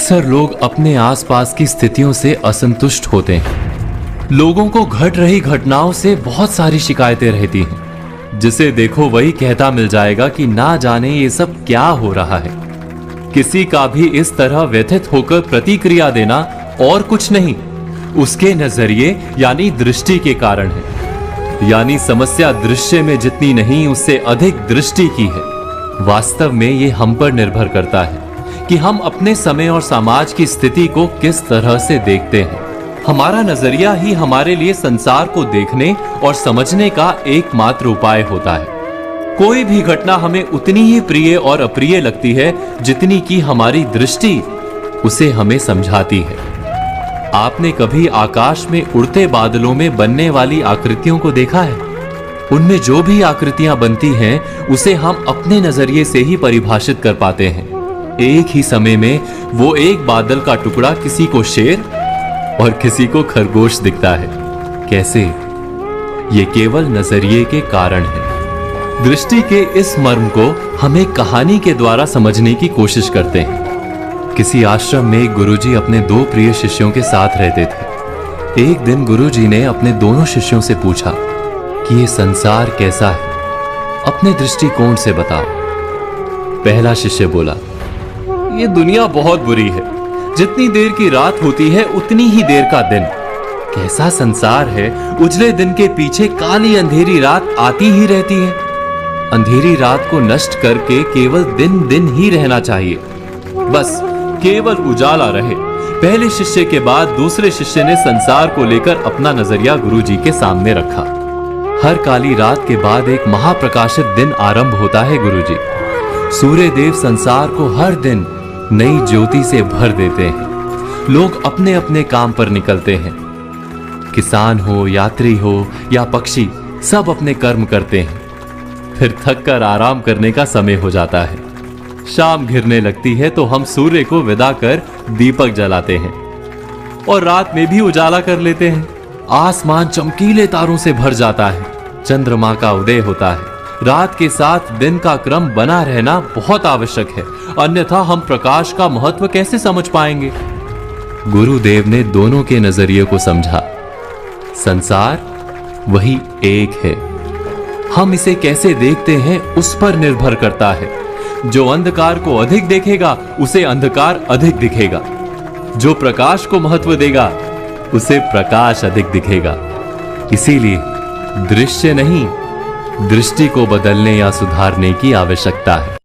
अक्सर लोग अपने आसपास की स्थितियों से असंतुष्ट होते हैं। लोगों को घट रही घटनाओं से बहुत सारी शिकायतें रहती हैं। जिसे देखो वही कहता मिल जाएगा कि ना जाने ये सब क्या हो रहा है। किसी का भी इस तरह व्यथित होकर प्रतिक्रिया देना और कुछ नहीं, उसके नजरिए यानी दृष्टि के कारण है। यानी समस्या दृश्य में जितनी नहीं, उससे अधिक दृष्टि की है। वास्तव में ये हम पर निर्भर करता है कि हम अपने समय और समाज की स्थिति को किस तरह से देखते हैं। हमारा नजरिया ही हमारे लिए संसार को देखने और समझने का एकमात्र उपाय होता है। कोई भी घटना हमें उतनी ही प्रिय और अप्रिय लगती है जितनी कि हमारी दृष्टि उसे हमें समझाती है। आपने कभी आकाश में उड़ते बादलों में बनने वाली आकृतियों को देखा है? उनमें जो भी आकृतियां बनती हैं, उसे हम अपने नजरिए से ही परिभाषित कर पाते हैं। एक ही समय में वो एक बादल का टुकड़ा किसी को शेर और किसी को खरगोश दिखता है। कैसे? ये केवल नजरिए के कारण है। दृष्टि के इस मर्म को हम एक कहानी के द्वारा समझने की कोशिश करते हैं। किसी आश्रम में एक गुरुजी अपने दो प्रिय शिष्यों के साथ रहते थे। एक दिन गुरुजी ने अपने दोनों शिष्यों से पूछा कि ये संसार कैसा है, अपने दृष्टिकोण से बताओ। पहला शिष्य बोला, ये दुनिया बहुत बुरी है। जितनी देर की रात होती है उतनी ही देर का दिन। कैसा संसार है, उजले दिन के पीछे काली अंधेरी रात आती ही रहती है। अंधेरी रात को नष्ट करके केवल दिन दिन ही रहना चाहिए, बस केवल उजाला रहे। पहले शिष्य के बाद दूसरे शिष्य ने संसार को लेकर अपना नजरिया गुरुजी के सामने रखा। हर काली रात के बाद एक महाप्रकाशित दिन आरंभ होता है गुरुजी। सूर्य देव संसार को हर दिन नई ज्योति से भर देते हैं। लोग अपने अपने काम पर निकलते हैं। किसान हो, यात्री हो या पक्षी, सब अपने कर्म करते हैं। फिर थक कर आराम करने का समय हो जाता है। शाम घिरने लगती है तो हम सूर्य को विदा कर दीपक जलाते हैं और रात में भी उजाला कर लेते हैं। आसमान चमकीले तारों से भर जाता है। चंद्रमा का उदय होता है। रात के साथ दिन का क्रम बना रहना बहुत आवश्यक है, अन्यथा हम प्रकाश का महत्व कैसे समझ पाएंगे? गुरुदेव ने दोनों के नजरिए को समझा। संसार वही एक है। हम इसे कैसे देखते हैं उस पर निर्भर करता है। जो अंधकार को अधिक देखेगा उसे अंधकार अधिक दिखेगा। जो प्रकाश को महत्व देगा उसे प्रकाश अधिक दिखेगा। इसीलिए दृश्य नहीं, दृष्टि को बदलने या सुधारने की आवश्यकता है।